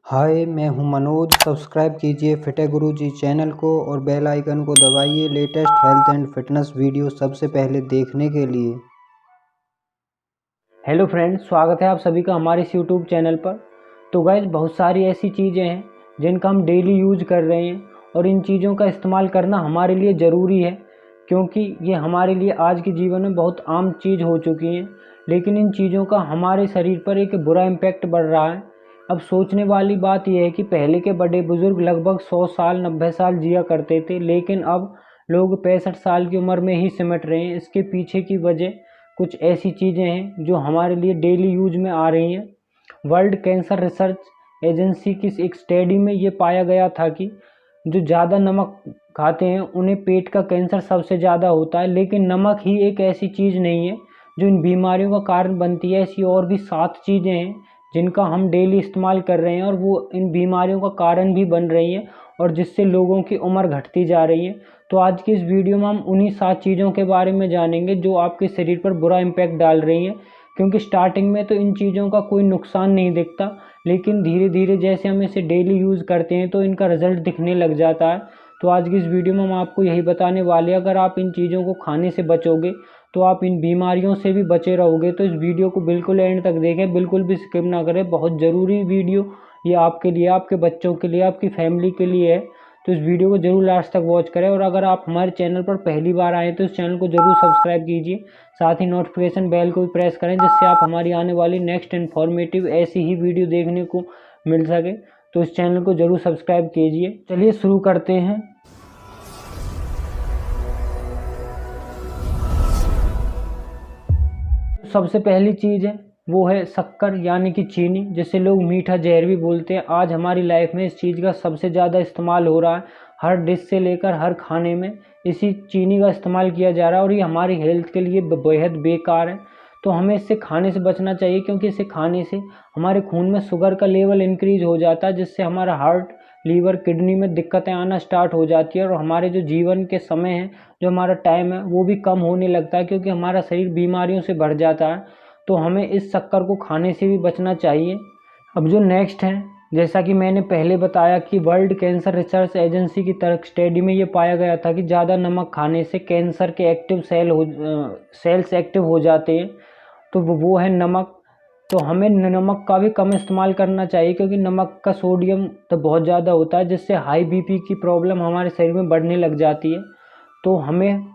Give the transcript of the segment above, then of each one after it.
हाय, मैं हूं मनोज। सब्सक्राइब कीजिए फिटे गुरुजी चैनल को और बेल आइकन को दबाइए latest health and fitness video सबसे पहले देखने के लिए। हेलो फ्रेंड्स, स्वागत है आप सभी का हमारे इस यूट्यूब चैनल पर। तो गाइज, बहुत सारी ऐसी चीज़ें हैं जिनका हम डेली यूज कर रहे हैं और इन चीज़ों का इस्तेमाल करना हमारे लिए ज़रूरी है, क्योंकि ये हमारे लिए आज के जीवन में बहुत आम चीज़ हो चुकी हैं। लेकिन इन चीज़ों का हमारे शरीर पर एक बुरा इम्पैक्ट बढ़ रहा है। अब सोचने वाली बात यह है कि पहले के बड़े बुजुर्ग लगभग 100 साल 90 साल जिया करते थे, लेकिन अब लोग 65 साल की उम्र में ही सिमट रहे हैं। इसके पीछे की वजह कुछ ऐसी चीज़ें हैं जो हमारे लिए डेली यूज में आ रही हैं। वर्ल्ड कैंसर रिसर्च एजेंसी की एक स्टडी में ये पाया गया था कि जो ज़्यादा नमक खाते हैं उन्हें पेट का कैंसर सबसे ज़्यादा होता है। लेकिन नमक ही एक ऐसी चीज़ नहीं है जो इन बीमारियों का कारण बनती है। ऐसी और भी 7 चीज़ें हैं जिनका हम डेली इस्तेमाल कर रहे हैं और वो इन बीमारियों का कारण भी बन रही हैं और जिससे लोगों की उम्र घटती जा रही है। तो आज की इस वीडियो में हम उन्हीं 7 चीज़ों के बारे में जानेंगे जो आपके शरीर पर बुरा इम्पैक्ट डाल रही हैं। क्योंकि स्टार्टिंग में तो इन चीज़ों का कोई नुकसान नहीं दिखता, लेकिन धीरे धीरे जैसे हम इसे डेली यूज़ करते हैं तो इनका रिजल्ट दिखने लग जाता है। तो आज की इस वीडियो में हम आपको यही बताने वाले हैं, अगर आप इन चीज़ों को खाने से बचोगे तो आप इन बीमारियों से भी बचे रहोगे। तो इस वीडियो को बिल्कुल एंड तक देखें, बिल्कुल भी स्किप ना करें। बहुत ज़रूरी वीडियो ये आपके लिए, आपके बच्चों के लिए, आपकी फैमिली के लिए है। तो इस वीडियो को जरूर लास्ट तक वॉच करें। और अगर आप हमारे चैनल पर पहली बार आए तो इस चैनल को जरूर सब्सक्राइब कीजिए, साथ ही नोटिफिकेशन बेल को भी प्रेस करें, जिससे आप हमारी आने वाली नेक्स्ट इन्फॉर्मेटिव ऐसी ही वीडियो देखने को मिल सके। तो इस चैनल को जरूर सब्सक्राइब कीजिए। चलिए शुरू करते हैं। सबसे पहली चीज़ है वो है शक्कर यानी कि चीनी, जिसे लोग मीठा जहर भी बोलते हैं। आज हमारी लाइफ में इस चीज़ का सबसे ज़्यादा इस्तेमाल हो रहा है। हर डिश से लेकर हर खाने में इसी चीनी का इस्तेमाल किया जा रहा है और ये हमारी हेल्थ के लिए बेहद बेकार है। तो हमें इससे खाने से बचना चाहिए, क्योंकि इसे खाने से हमारे खून में शुगर का लेवल इंक्रीज हो जाता है, जिससे हमारा हार्ट, लीवर, किडनी में दिक्कतें आना स्टार्ट हो जाती है और हमारे जो जीवन के समय हैं, जो हमारा टाइम है, वो भी कम होने लगता है, क्योंकि हमारा शरीर बीमारियों से भर जाता है। तो हमें इस शक्कर को खाने से भी बचना चाहिए। अब जो नेक्स्ट है, जैसा कि मैंने पहले बताया कि वर्ल्ड कैंसर रिसर्च एजेंसी की तरफ स्टडी में ये पाया गया था कि ज़्यादा नमक खाने से कैंसर के एक्टिव सेल्स एक्टिव हो जाते हैं। तो वो है नमक। तो हमें नमक का भी कम इस्तेमाल करना चाहिए, क्योंकि नमक का सोडियम तो बहुत ज़्यादा होता है, जिससे हाई बीपी की प्रॉब्लम हमारे शरीर में बढ़ने लग जाती है। तो हमें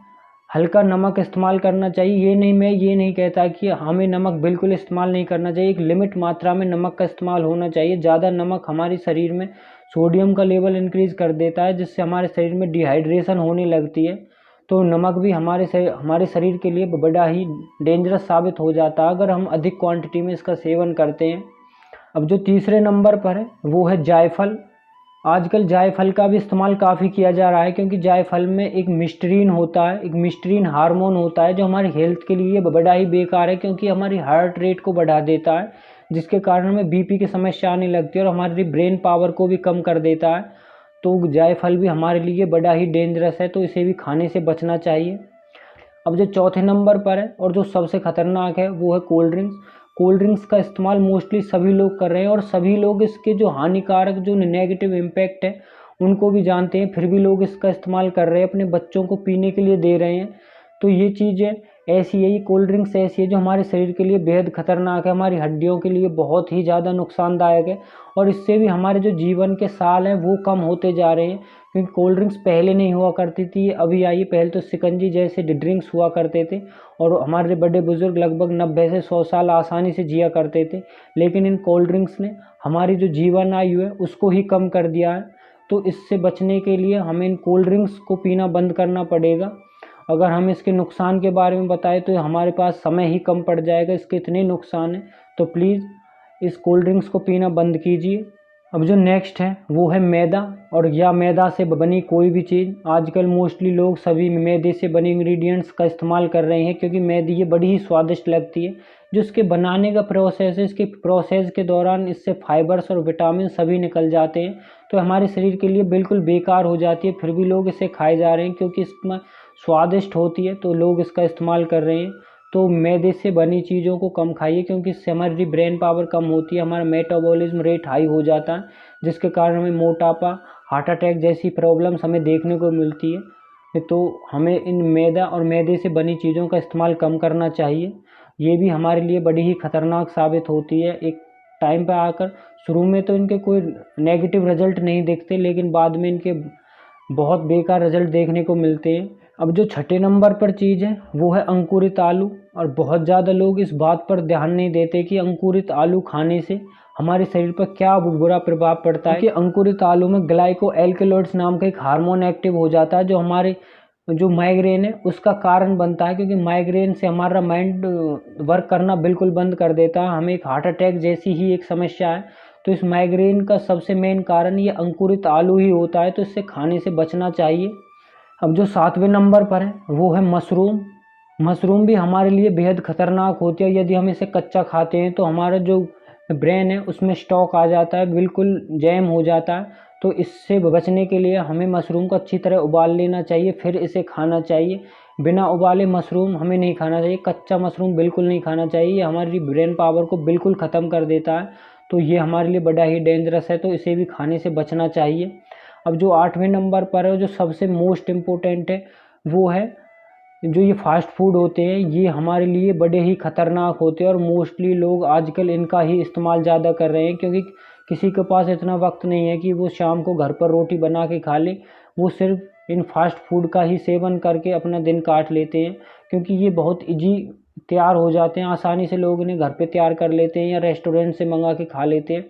हल्का नमक इस्तेमाल करना चाहिए। मैं ये नहीं कहता कि हमें नमक बिल्कुल इस्तेमाल नहीं करना चाहिए। एक लिमिट मात्रा में नमक का इस्तेमाल होना चाहिए। ज़्यादा नमक हमारे शरीर में सोडियम का लेवल इंक्रीज़ कर देता है, जिससे हमारे शरीर में डिहाइड्रेशन होने लगती है। तो नमक भी हमारे शरीर के लिए बड़ा ही डेंजरस साबित हो जाता है अगर हम अधिक क्वांटिटी में इसका सेवन करते हैं। अब जो तीसरे नंबर पर है वो है जायफल। आजकल जायफल का भी इस्तेमाल काफ़ी किया जा रहा है, क्योंकि जायफल में एक मिस्टरीन होता है, एक मिस्टरीन हार्मोन होता है, जो हमारी हेल्थ के लिए बड़ा ही बेकार है, क्योंकि हमारी हार्ट रेट को बढ़ा देता है, जिसके कारण हमें बीपी की समस्या आने लगती है और हमारी ब्रेन पावर को भी कम कर देता है। तो जायफल भी हमारे लिए बड़ा ही डेंजरस है, तो इसे भी खाने से बचना चाहिए। अब जो चौथे नंबर पर है और जो सबसे खतरनाक है वो है कोल्ड ड्रिंक्स। कोल्ड ड्रिंक्स का इस्तेमाल मोस्टली सभी लोग कर रहे हैं और सभी लोग इसके जो हानिकारक, जो नेगेटिव इम्पैक्ट है उनको भी जानते हैं, फिर भी लोग इसका इस्तेमाल कर रहे हैं, अपने बच्चों को पीने के लिए दे रहे हैं। तो ये चीज़ें ऐसी है, ये कोल्ड ड्रिंक्स ऐसी है जो हमारे शरीर के लिए बेहद खतरनाक है, हमारी हड्डियों के लिए बहुत ही ज़्यादा नुकसानदायक है और इससे भी हमारे जो जीवन के साल हैं वो कम होते जा रहे हैं। क्योंकि कोल्ड ड्रिंक्स पहले नहीं हुआ करती थी, अभी आई। पहले तो शिकंजी जैसे ड्रिंक्स हुआ करते थे और हमारे बड़े बुजुर्ग लगभग 90 से 100 साल आसानी से जिया करते थे। लेकिन इन कोल्ड ड्रिंक्स ने हमारी जो जीवन आयु है उसको ही कम कर दिया है। तो इससे बचने के लिए हमें इन कोल्ड ड्रिंक्स को पीना बंद करना पड़ेगा। अगर हम इसके नुकसान के बारे में बताएं तो हमारे पास समय ही कम पड़ जाएगा, इसके इतने नुकसान हैं। तो प्लीज़ इस कोल्ड ड्रिंक्स को पीना बंद कीजिए। अब जो नेक्स्ट है वो है मैदा और या मैदा से बनी कोई भी चीज़। आजकल मोस्टली लोग सभी मैदे से बने इंग्रेडिएंट्स का इस्तेमाल कर रहे हैं, क्योंकि मैदी ये बड़ी ही स्वादिष्ट लगती है। जो इसके बनाने का प्रोसेस है, इसके प्रोसेस के दौरान इससे फाइबर्स और विटामिन सभी निकल जाते हैं, तो हमारे शरीर के लिए बिल्कुल बेकार हो जाती है। फिर भी लोग इसे खाए जा रहे हैं, क्योंकि इसमें स्वादिष्ट होती है, तो लोग इसका इस्तेमाल कर रहे हैं। तो मैदे से बनी चीज़ों को कम खाइए, क्योंकि इससे हमारी ब्रेन पावर कम होती है, हमारा मेटाबॉलिज्म रेट हाई हो जाता है, जिसके कारण हमें मोटापा, हार्ट अटैक जैसी प्रॉब्लम्स हमें देखने को मिलती है। तो हमें इन मैदा और मैदे से बनी चीज़ों का इस्तेमाल कम करना चाहिए। ये भी हमारे लिए बड़ी ही खतरनाक साबित होती है। एक टाइम पर आकर शुरू में तो इनके कोई नेगेटिव रिजल्ट नहीं दिखते, लेकिन बाद में इनके बहुत बेकार रिजल्ट देखने को मिलते हैं। अब जो छठे नंबर पर चीज़ है वो है अंकुरित आलू। और बहुत ज़्यादा लोग इस बात पर ध्यान नहीं देते कि अंकुरित आलू खाने से हमारे शरीर पर क्या बुरा प्रभाव पड़ता है। क्योंकि अंकुरित आलू में ग्लाइको एल्केलॉइड्स नाम का एक हार्मोन एक्टिव हो जाता है, जो हमारे जो माइग्रेन है उसका कारण बनता है। क्योंकि माइग्रेन से हमारा माइंड वर्क करना बिल्कुल बंद कर देता है, हमें एक हार्ट अटैक जैसी ही एक समस्या है। तो इस माइग्रेन का सबसे मेन कारण ये अंकुरित आलू ही होता है, तो इससे खाने से बचना चाहिए। अब जो 7वें नंबर पर है वो है मशरूम। मशरूम भी हमारे लिए बेहद खतरनाक होती है। यदि हम इसे कच्चा खाते हैं तो हमारा जो ब्रेन है उसमें स्टॉक आ जाता है, बिल्कुल जैम हो जाता है। तो इससे बचने के लिए हमें मशरूम को अच्छी तरह उबाल लेना चाहिए, फिर इसे खाना चाहिए। बिना उबाले मशरूम हमें नहीं खाना चाहिए, कच्चा मशरूम बिल्कुल नहीं खाना चाहिए, ये हमारी ब्रेन पावर को बिल्कुल ख़त्म कर देता है। तो ये हमारे लिए बड़ा ही डेंजरस है, तो इसे भी खाने से बचना चाहिए। अब जो 8वें नंबर पर है, जो सबसे मोस्ट इम्पोर्टेंट है, वो है जो ये फास्ट फूड होते हैं, ये हमारे लिए बड़े ही खतरनाक होते हैं और मोस्टली लोग आजकल इनका ही इस्तेमाल ज़्यादा कर रहे हैं। क्योंकि किसी के पास इतना वक्त नहीं है कि वो शाम को घर पर रोटी बना के खा ले, वो सिर्फ इन फास्ट फूड का ही सेवन करके अपना दिन काट लेते हैं। क्योंकि ये बहुत ईजी तैयार हो जाते हैं, आसानी से लोग इन्हें घर पे तैयार कर लेते हैं या रेस्टोरेंट से मंगा के खा लेते हैं।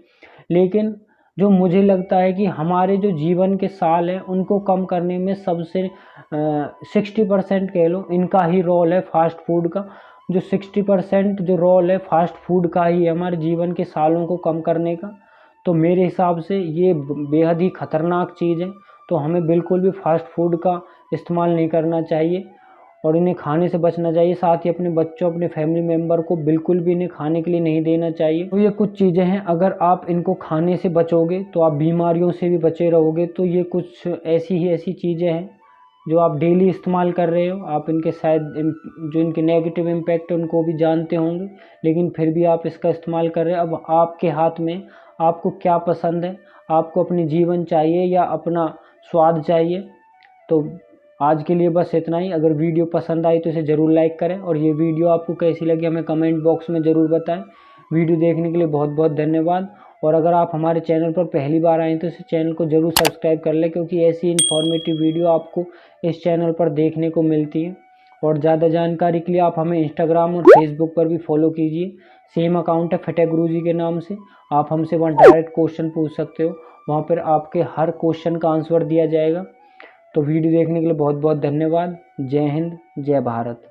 लेकिन जो मुझे लगता है कि हमारे जो जीवन के साल हैं उनको कम करने में सबसे 60% कह लो इनका ही रोल है फास्ट फूड का। जो 60% जो रोल है फास्ट फूड का ही है हमारे जीवन के सालों को कम करने का। तो मेरे हिसाब से ये बेहद ही खतरनाक चीज़ है, तो हमें बिल्कुल भी फास्ट फूड का इस्तेमाल नहीं करना चाहिए और इन्हें खाने से बचना चाहिए। साथ ही अपने बच्चों, अपने फैमिली मेम्बर को बिल्कुल भी इन्हें खाने के लिए नहीं देना चाहिए। तो ये कुछ चीज़ें हैं, अगर आप इनको खाने से बचोगे तो आप बीमारियों से भी बचे रहोगे। तो ये कुछ ऐसी चीज़ें हैं जो आप डेली इस्तेमाल कर रहे हो। आप इनके शायद जो इनके नेगेटिव इम्पैक्ट है उनको भी जानते होंगे, लेकिन फिर भी आप इसका इस्तेमाल कर रहे हो। अब आपके हाथ में, आपको क्या पसंद है, आपको अपनी जीवन चाहिए या अपना स्वाद चाहिए। तो आज के लिए बस इतना ही। अगर वीडियो पसंद आई तो इसे ज़रूर लाइक करें और ये वीडियो आपको कैसी लगी हमें कमेंट बॉक्स में ज़रूर बताएं। वीडियो देखने के लिए बहुत बहुत धन्यवाद। और अगर आप हमारे चैनल पर पहली बार आए तो इस चैनल को ज़रूर सब्सक्राइब कर लें, क्योंकि ऐसी इन्फॉर्मेटिव वीडियो आपको इस चैनल पर देखने को मिलती है। और ज़्यादा जानकारी के लिए आप हमें इंस्टाग्राम और फेसबुक पर भी फॉलो कीजिए। सेम अकाउंट है फतेह गुरुजी के नाम से। आप हमसे वहाँ डायरेक्ट क्वेश्चन पूछ सकते हो, वहाँ पर आपके हर क्वेश्चन का आंसर दिया जाएगा। तो वीडियो देखने के लिए बहुत बहुत धन्यवाद। जय हिंद, जय भारत।